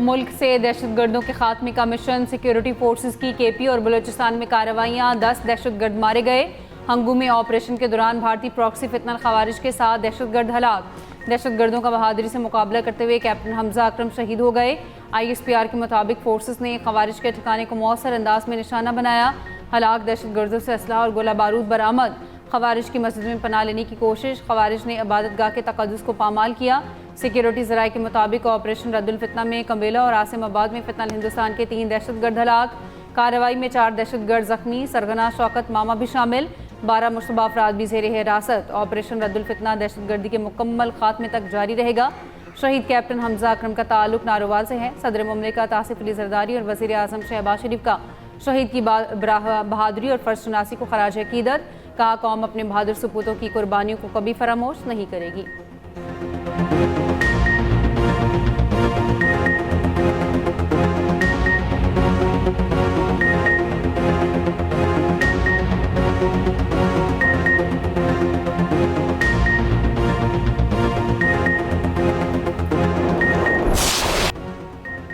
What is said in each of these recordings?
मुल्क से दहशतगर्दों के खात्मे का मिशन, सिक्योरिटी फोर्सेस की केपी और बलूचिस्तान में कार्रवाइयाँ, 10 दहशतगर्द मारे गए। हंगूमी ऑपरेशन के दौरान भारतीय प्रॉक्सी फितनल खवारिज के साथ दहशतगर्द हलाक। दहशतगर्दों का बहादुरी से मुकाबला करते हुए कैप्टन हमजा अकरम शहीद हो गए। ISPR के मुताबिक फोर्सेस ने खवारिज के ठिकाने को मौसर अंदाज में निशाना बनाया। हलाक दहशतगर्दों से असलहा और गोला बारूद बरामद। खवारिज की मस्जिद में पनाह लेने की कोशिश, खवारिज ने इबादतगाह के तक़द्दुस को पामाल किया। सिक्योरिटी ज़राए के मुताबिक ऑपरेशन रद्दुल फितना में कम्बेला और आसिमाबाद में फितनल हिंदुस्तान के 3 दहशतगर्द हलाक। कार्रवाई में 4 दहशतगर्द जख्मी, सरगना शौकत मामा भी शामिल। 12 मुश्तबा अफराद भी ज़ेर हिरासत। ऑपरेशन रद्दुल फितना दहशतगर्दी के मुकम्मल खात्मे तक जारी रहेगा। शहीद कैप्टन हमजा अकरम का ताल्लुक नारोवाल से है। सदर मुमलिकत आसिफ अली जरदारी और वज़ीर आज़म शहबाज शरीफ का शहीद की बहादुरी और फ़र्ज शनासी को खराज अकीदत। कहा, कौम अपने बहादुर सपूतों की कुर्बानियों को कभी फरामोश नहीं करेगी।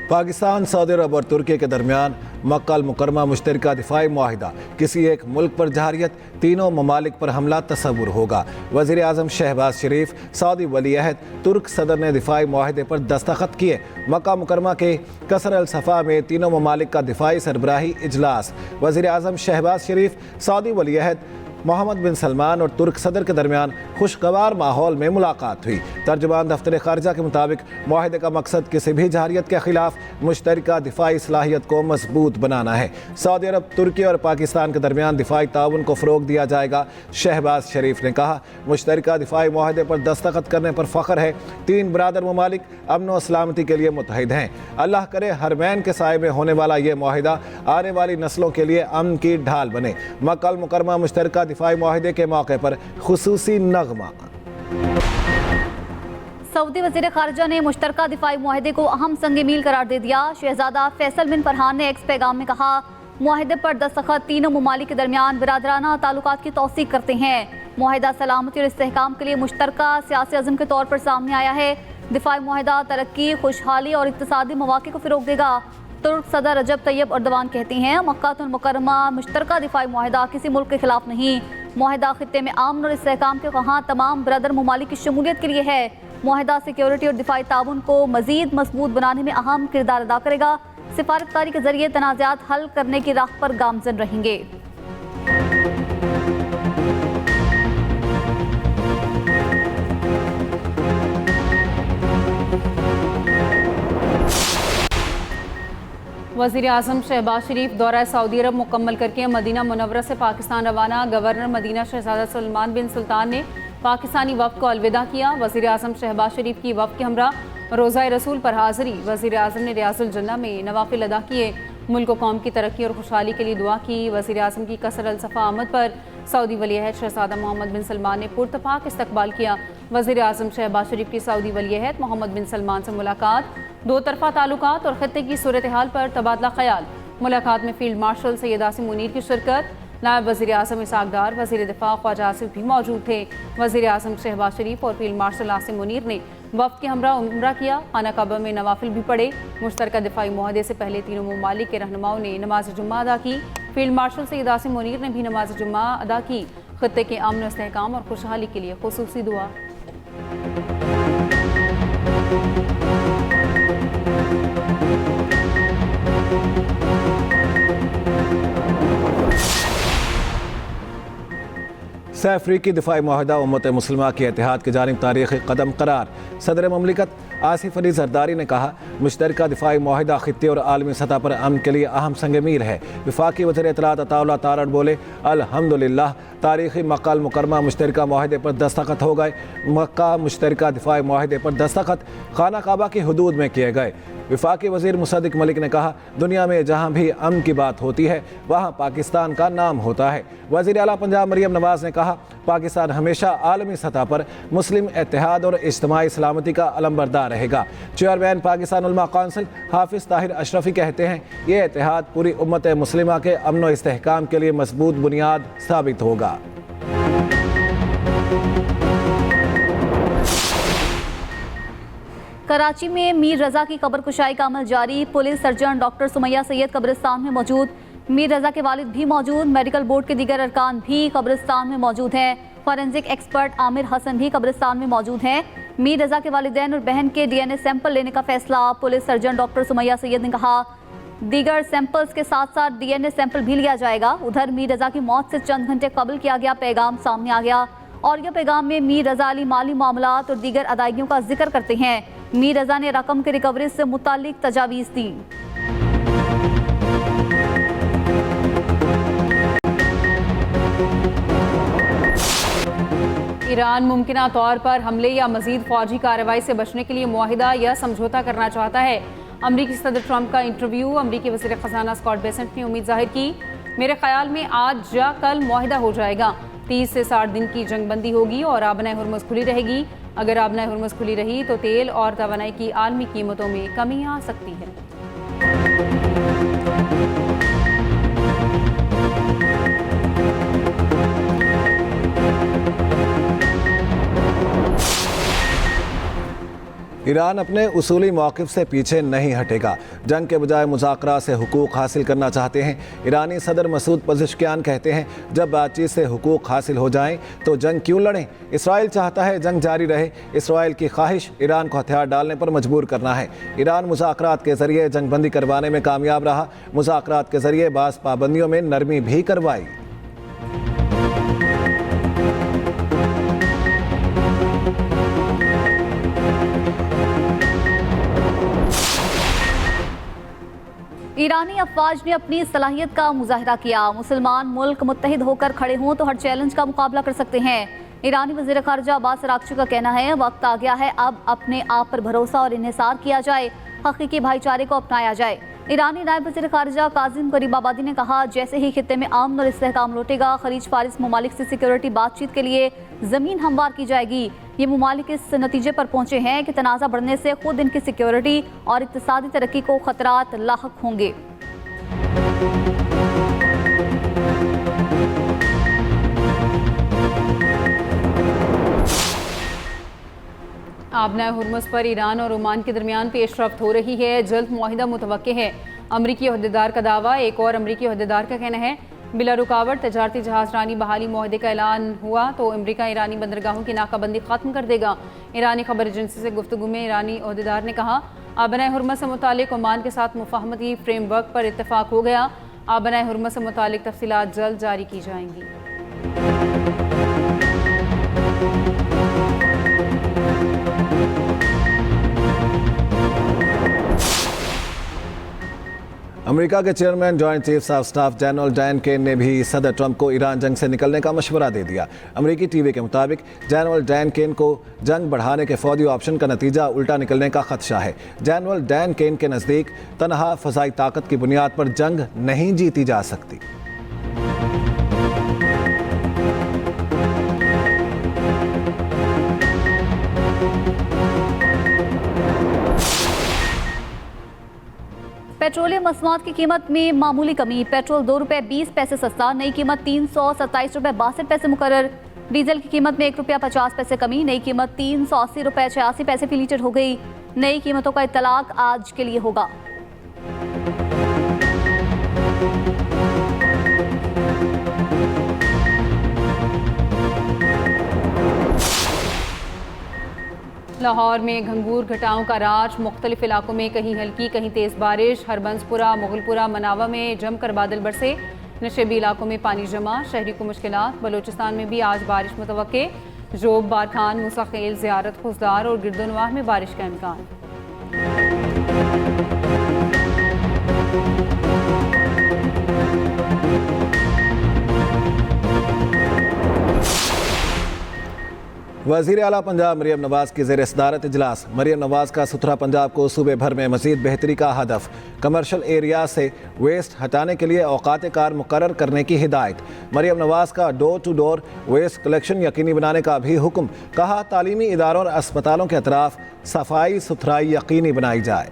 पाकिस्तान, सऊदी अरब और तुर्की के दरमियान मक्का अल मुकर्रमा मुश्तरका दिफाई मुआहिदा, किसी एक मुल्क पर जहारियत, तीनों ममालिक पर हमला तस्वुर होगा। वज़ीर आज़म शहबाज शरीफ, सऊदी वली अहद, तुर्क सदर ने दिफाई मुआहिदे पर दस्तखत किए। मक्का मुकर्रमा के कसर अल सफ़ा में तीनों ममालिक का दिफाई सरबराही इजलास। वज़ीर आज़म शहबाज शरीफ, सऊदी वली अहद मोहम्मद बिन सलमान और तुर्क सदर के दरमियान खुशगवार माहौल में मुलाकात हुई। तर्जुमान दफ्तर खारजा के मुताबिक मुआहिदे का मकसद किसी भी जहारियत के खिलाफ मुश्तरका दिफाई सलाहियत को मजबूत बनाना है। सऊदी अरब, तुर्की और पाकिस्तान के दरमियान दिफाई ताउन को फ़रोग दिया जाएगा। शहबाज शरीफ ने कहा, मुश्तरका दिफाई मुआहिदे पर दस्तखत करने पर फ़ख्र है। 3 बरादर ममालिक अमन व सलामती के लिए मुतहिद हैं। अल्लाह करे हरमैन के साए में होने वाला ये मुआहिदा आने वाली नस्लों के लिए अमन की ढाल बने। मक्का अल मुकर्रमा मुश्तरका दिफाई मुआहिदे के मौके पर खुसूसी नगमा। सऊदी वज़ीर ख़ारिजा ने मुश्तरका दिफाई मुआहिदे को अहम संग मील करार दे दिया। शहजादा फैसल बिन फरहान ने एक्स पैगाम में कहा, मुआहिदे पर दस्तखत तीनों ममालिक के दरमियान बिरादराना ताल्लुकात की तौसीक करते हैं। मुआहिदा सलामती और इस्तेहकाम के लिए मुश्तरका सियासी अज़म के तौर पर सामने आया है। दिफाई मुआहिदा तरक्की, खुशहाली और इक़्तिसादी मौक़े को फ़रोग़ देगा। तुर्क सदर रजब तैयब अर्दवान कहते हैं, मक्का अल मुकर्रमा मुश्तरका दिफाई मुआहिदा किसी मुल्क के खिलाफ नहीं, मुआहिदा खित्ते में अमन और इस्तेहकाम के वहाँ तमाम बरदर ममालिक की शमूलियत के लिए है। मुआहिदा सिक्योरिटी और दिफाई ताउन को मज़ीद मजबूत बनाने में अहम किरदार अदा करेगा। सिफारतकारी के जरिए तनाज़ात हल करने की राह पर गामज़न रहेंगे। वज़ीर आज़म शहबाज शरीफ दौरा सऊदी अरब मुकम्मल करके मदीना मुनव्वरा से पाकिस्तान रवाना। गवर्नर मदीना शहजादा सलमान बिन सुल्तान ने पाकिस्तानी वफ़द को अलविदा किया। वज़ीर आज़म शहबाज शरीफ की वफ़द के हमरा रोज़ा रसूल पर हाज़िरी। वज़ीर आज़म ने रियाजुल जन्ना में नवाफिल अदा किए। मुल्क व कौम की तरक्की और खुशहाली के लिए दुआ की। वज़ीर आज़म की कसर अल सफ़ा आमद पर सऊदी वली अहद शहजादा मोहम्मद बिन सलमान ने पुरतफाक इस्तकबाल किया। वज़ीर आज़म शहबाज शरीफ की सऊदी वली अहद मोहम्मद बिन सलमान से मुलाकात, 2 तरफ़ा ताल्लुकात और ख़ित्ते की सूरत हाल पर तबादला ख़याल। मुलाकात में फ़ील्ड मार्शल सैयद आसिम मुनीर की शिरकत। नायब वज़ीर आज़म इसहाक़ डार, वज़ीर दिफ़ा ख्वाजा आसिफ भी मौजूद थे। वज़ीर आज़म शहबाज शरीफ और फ़ील्ड मार्शल आसिम मुनीर ने वफ़द के हमरा उम्रा किया। खाना काबा में नवाफिल भी पढ़े। मुश्तरका दिफाई मुआहदे से पहले तीनों ममालिक के रहनुमाओं ने नमाज जुम्मा अदा की। फ़ील्ड मार्शल सैयद आसिम मुनीर ने भी नमाज जुम्मा अदा की। ख़ित्ते के अमन, इस्तेहकाम और खुशहाली के लिए खुसूसी दुआ। अफ्रीकी दिफाई मुआहिदा उम्मत मुस्लिमा के इत्तेहाद की जानिब तारीख़ी कदम करार। सदर मुमलिकत आसिफ अली जरदारी ने कहा, मुश्तरका दिफाई मुआहिदा खित्ते और आलमी सतह पर अमन के लिए अहम संग मील है। वफाकी वज़ीर इत्तलात अताउल्लाह तारड़ बोले, अल्हम्दुलिल्लाह तारीख़ी मक्का अल मुकर्रमा मुश्तरका मुआहिदे पर दस्तखत हो गए। मक्का मुश्तरका दिफाई मुआहिदे पर दस्तखत खाना काबा की हदूद में किए गए। वफाकी वज़ीर मुसद्दिक मलिक ने कहा, दुनिया में जहाँ भी अमन की बात होती है वहाँ पाकिस्तान का नाम होता है। वज़ीर आला पंजाब मरियम नवाज़ ने कहा, पाकिस्तान हमेशा आलमी सतह पर मुस्लिम इत्तेहाद और इज्तिमाई सलामती का अलमबरदार रहेगा। चेयरमैन पाकिस्तान उलमा कौंसिल हाफिज़ ताहिर अशरफी कहते हैं, ये इत्तेहाद पूरी उम्मत मुस्लिमा के अमन व इस्तेहकाम के लिए मजबूत बुनियाद साबित होगा। कराची में मीर रजा की कब्र कुशाई का अमल जारी। Police surgeon doctor Sumaiya Syed कब्रिस्तान में मौजूद। मीर रजा के वालिद भी मौजूद। मेडिकल बोर्ड के दीगर अरकान भी कब्रिस्तान में मौजूद हैं। फॉरेंसिक एक्सपर्ट आमिर हसन भी कब्रिस्तान में मौजूद हैं। मीर रजा के वालिदैन और बहन के DNA सैंपल लेने का फैसला। Police surgeon doctor Sumaiya Syed ने कहा दीगर सैंपल्स के साथ साथ DNA सैंपल भी लिया जाएगा। उधर मीर रजा की मौत से चंद घंटे कबल किया गया पैगाम सामने आ गया। और यह पैगाम में मीर रजा अली माली मामलात और दीगर अदायगियों का जिक्र करते हैं। मीर रजा ने रकम की रिकवरी से मुतालिक तजावीज़ दी। ईरान मुमकिना तौर पर हमले या मजीद फौजी कार्रवाई से बचने के लिए मुआहिदा या समझौता करना चाहता है। अमरीकी सदर ट्रंप का इंटरव्यू। अमरीकी वज़ीर ख़ज़ाना स्कॉट बेसेंट ने उम्मीद जाहिर की मेरे ख्याल में आज या कल मुआहिदा हो जाएगा। 30 से 60 दिन की जंगबंदी होगी और आबनाए हुर्मुज़ खुली रहेगी। अगर आबनाए हुर्मुज़ खुली रही तो तेल और तवानाई की आलमी कीमतों में कमी आ सकती है। ईरान अपने उसूली मौक़िफ़ से पीछे नहीं हटेगा। जंग के बजाय मुज़ाकरा से हुकूक हासिल करना चाहते हैं। ईरानी सदर मसूद पज़ेश्कियान कहते हैं जब बातचीत से हुकूक हासिल हो जाएं तो जंग क्यों लड़ें। इसराइल चाहता है जंग जारी रहे। इसराइल की ख्वाहिश ईरान को हथियार डालने पर मजबूर करना है। ईरान मुज़ाकरात के ज़रिए जंगबंदी करवाने में कामयाब रहा। मुज़ाकरात के ज़रिए बाज़ पाबंदियों में नरमी भी करवाई। ईरानी अफवाज ने अपनी सलाहियत का मुजाहिरा किया। मुसलमान मुल्क मुत्तहिद होकर खड़े हों तो हर चैलेंज का मुकाबला कर सकते हैं। ईरानी वज़ीर ख़ारिजा अब्बास अराग़ची का कहना है वक्त आ गया है अब अपने आप पर भरोसा और इन्हिसार किया जाए, हकीकी भाईचारे को अपनाया जाए। ईरानी नायब वज़ीर ख़ारिजा काजिम गरीबाबादी ने कहा जैसे ही खित्ते में अमन और इस्तेहकाम लौटेगा खलीज फारिस ममालिक से सिक्योरिटी बातचीत के लिए ज़मीन हमवार की जाएगी। ये ममालिक इस नतीजे पर पहुँचे हैं कि तनाज़ा बढ़ने से खुद इनकी सिक्योरिटी और इक़्तिसादी तरक्की को ख़तरात लाहक होंगे। आबनाए हुर्मुज़ पर ईरान और ओमान के दरमियान पेशरफ्त हो रही है। जल्द मुआहिदा मुतवक्के है। अमरीकी अहदेदार का दावा। एक और अमरीकी अहदेदार का कहना है बिला रुकावट तजारती जहाज़रानी बहाली मुआहदे का ऐलान हुआ तो अमरीका ईरानी बंदरगाहों की नाकाबंदी ख़त्म कर देगा। ईरानी खबर एजेंसी से गुफ्तगू में ईरानी अहदेदार ने कहा आबनाए हुर्मुज़ से मुतालिक ओमान के साथ मुफाहमती फ्रेमवर्क पर इत्तफाक हो गया। आबनाए हुर्मुज़ से मुतालिक तफसीलात जल्द जारी की जाएंगी। अमेरिका के chairman joint chiefs of staff general Dan Caine ने भी सदर ट्रंप को ईरान जंग से निकलने का मशवरा दे दिया। अमेरिकी टीवी के मुताबिक जनरल डैन केन को जंग बढ़ाने के फौजी ऑप्शन का नतीजा उल्टा निकलने का खदशा है। जनरल डैन केन के नज़दीक तनहा फ़ज़ाई ताकत की बुनियाद पर जंग नहीं जीती जा सकती। पेट्रोलियम मसनूआत की कीमत में मामूली कमी। पेट्रोल 2 रुपये 20 पैसे सस्ता, नई कीमत 327 रुपये 62 पैसे मुकर्रर। डीजल की कीमत में 1 रुपया 50 पैसे कमी, नई कीमत 380 रुपये 86 पैसे फी लीटर हो गई। नई कीमतों का इत्तलाक आज के लिए होगा। लाहौर में घंगूर घटाओं का राज। मुख्तलिफ इलाकों में कहीं हल्की कहीं तेज़ बारिश। हरबंसपुरा मुगलपुरा मनावा में जमकर बादल बरसे। नशेबी इलाकों में पानी जमा, शहरी को मुश्किलात। बलोचिस्तान में भी आज बारिश मुतवक्के। जोब, बारखान, मुसाखेल, ज़ियारत, खुजदार और गिरदोनवाह में बारिश का इम्कान। वज़ीर आला पंजाब मरियम नवाज़ की ज़ेर सदारत इजलास। मरियम नवाज़ का सुथरा पंजाब को सूबे भर में मज़ीद बेहतरी का हदफ। कमर्शल एरिया से वेस्ट हटाने के लिए औकात कार मुकर्रर करने की हिदायत। मरियम नवाज़ का door to door waste collection यकीनी बनाने का भी हुक्म। कहा तालीमी इदारों और अस्पतालों के अतराफ सफाई सुथराई यकीनी बनाई जाए।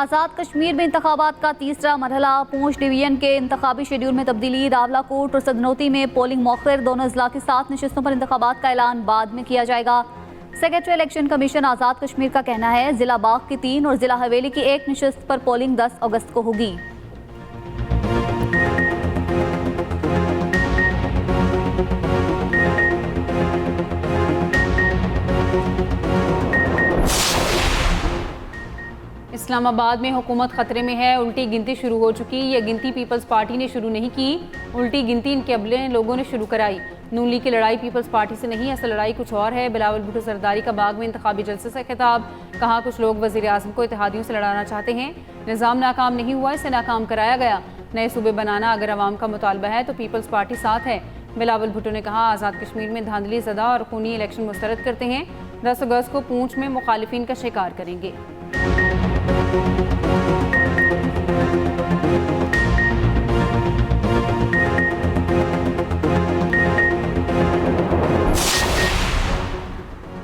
आज़ाद कश्मीर में इंतखाबात का तीसरा मरहला, पूंछ डिवीजन के इंतखाबी शेड्यूल में तब्दीली, रावलाकोट और सदनौती में पोलिंग मौखर, दोनों अजला की 7 नशिस्तों पर इंतखाबात का ऐलान बाद में किया जाएगा। Secretary election commission Azad Kashmir का कहना है जिला बाग की 3 और जिला हवेली की 1 नशिस्त पर पोलिंग 10 अगस्त को होगी। इस्लामाबाद में हुकूमत खतरे में है, उल्टी गिनती शुरू हो चुकी। ये गिनती पीपल्स पार्टी ने शुरू नहीं की, उल्टी गिनती इनके अबले लोगों ने शुरू कराई। नून लीग की लड़ाई पीपल्स पार्टी से नहीं, असल लड़ाई कुछ और है। बिलावल भुट्टो सरदारी का बाग में इंतखाबी जलसे से खिताब, कहा कुछ लोग वज़ीर आज़म को इत्तेहादियों से लड़ाना चाहते हैं। निज़ाम नाकाम नहीं हुआ, इसे नाकाम कराया गया। नए सूबे बनाना अगर अवाम का मुतालबा है तो पीपल्स पार्टी साथ है। बिलावल भुट्टो ने कहा आज़ाद कश्मीर में धांधली ज़दा और खूनी इलेक्शन मुस्तरद करते हैं। 10 अगस्त को पूंछ में मुखालिफिन का शिकार करेंगे।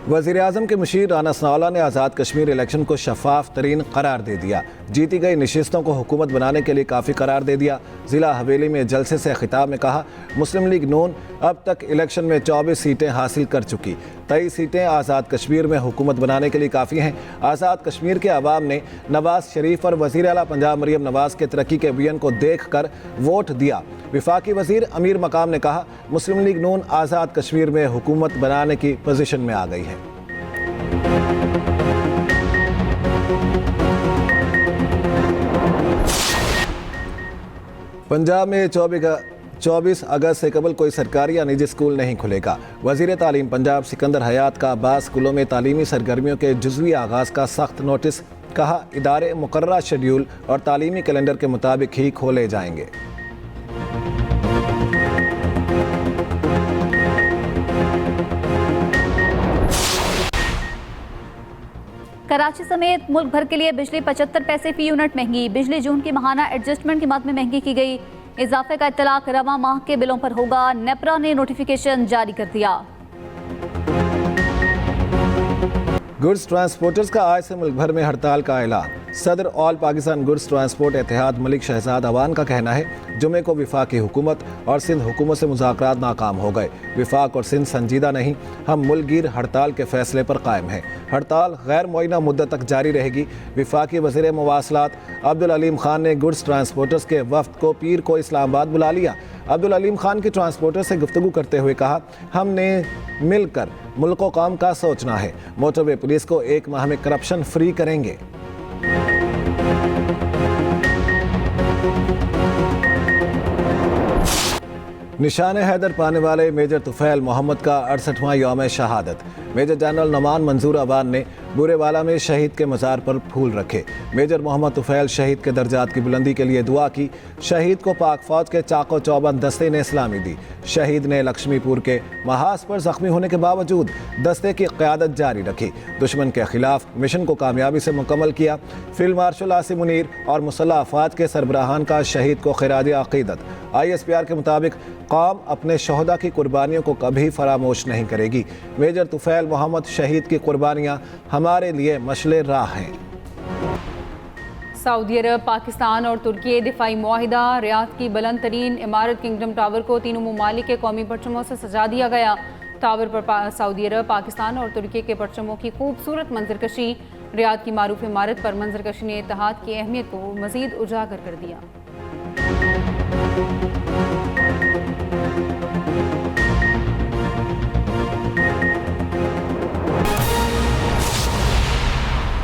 वज़ीर आज़म के मुशीर राना सनाउल्लाह ने आज़ाद कश्मीर इलेक्शन को शफाफ तरीन करार दे दिया। जीती गई नशिस्तों को हुकूमत बनाने के लिए काफ़ी करार दे दिया। ज़िला हवेली में जलसे से खिताब में कहा मुस्लिम लीग नून अब तक इलेक्शन में 24 सीटें हासिल कर चुकी, 23 सीटें आज़ाद कश्मीर में हुकूमत बनाने के लिए काफ़ी हैं। आज़ाद कश्मीर के अवाम ने नवाज शरीफ और वज़ीर आला पंजाब मरियम नवाज के तरक्की के विजन को देख कर वोट दिया। विफाकी वज़ीर अमीर मकाम ने कहा मुस्लिम लीग नून आज़ाद कश्मीर में हुकूमत बनाने की पोजीशन में आ गई है। पंजाब में 24 अगस्त से कबल कोई सरकारी या निजी स्कूल नहीं खुलेगा। वज़ीर तालीम पंजाब सिकंदर हयात का 12 स्कूलों में तालीमी सरगर्मियों के जुज़वी आगाज़ का सख्त नोटिस, कहा इदारे मुकर्ररा शेड्यूल और तालीमी कैलेंडर के मुताबिक ही खोले जाएंगे। कराची समेत मुल्क भर के लिए बिजली 75 पैसे फी यूनिट महंगी। बिजली जून की माहाना एडजस्टमेंट की मद में महंगी की गई। इजाफे का इत्तलाक रवा माह के बिलों पर होगा। नेपरा ने नोटिफिकेशन जारी कर दिया। गुड्स ट्रांसपोर्टर्स का आज से मुल्क भर में हड़ताल का ऐलान। सदर ऑल पाकिस्तान गुड्स ट्रांसपोर्ट इत्तेहाद मलिक शहजाद अवान का कहना है जुमे को विफाकी हुकूमत और सिंध हुकूमत से मुज़ाकरात नाकाम हो गए। विफाक और सिंध संजीदा नहीं, हम मुल्कगीर हड़ताल के फैसले पर कायम हैं। हड़ताल गैर मुअय्यना मुद्दत तक जारी रहेगी। विफाकी वज़ीर मवासलात अब्दुल अलीम खान ने गुड्स ट्रांसपोर्टर्स के वफ्द को पीर को इस्लामाबाद बुला लिया। अब्दुल अलीम खान की ट्रांसपोर्टर से गुफ्तगू करते हुए कहा हमने मिलकर मुल्क व कौम का सोचना है। मोटरवे पुलिस को 1 माह में करप्शन फ्री करेंगे। निशान हैदर पाने वाले मेजर तुफैल मोहम्मद का 68वां यौम शहादत। मेजर जनरल नमान मंजूर अवान ने बुरेवाला में शहीद के मज़ार पर फूल रखे। मेजर मोहम्मद तुफैल शहीद के दर्जात की बुलंदी के लिए दुआ की। शहीद को पाक फौज के चाको चौबंद दस्ते ने इस्लामी दी। शहीद ने लक्ष्मीपुर के महाज पर जख्मी होने के बावजूद दस्ते की क़यादत जारी रखी। दुश्मन के खिलाफ मिशन को कामयाबी से मुकम्मल किया। फील्ड मार्शल आसिम मुनीर और मुसल्लह अफवाज के सरबराहान का शहीद को खिराज अक़ीदत। ISPR के मुताबिक कौम अपने शहदा की कुर्बानियों को कभी फरामोश नहीं करेगी। मेजर तुफैल मोहम्मद शहीद की कुर्बानियाँ हमारे लिए मशले राह हैं। सऊदी अरब, पाकिस्तान और तुर्की दिफाई मुआहिदा। रियाद की बुलंद तरीन इमारत किंगडम टावर को तीनों ममालिक के कौमी परचमों से सजा दिया गया। टावर पर सऊदी अरब, पाकिस्तान और तुर्की के परचमों की खूबसूरत मंजरकशी। रियाद की मारूफ इमारत पर मंजरकशी ने इत्तेहाद की अहमियत को मज़ीद उजागर कर दिया।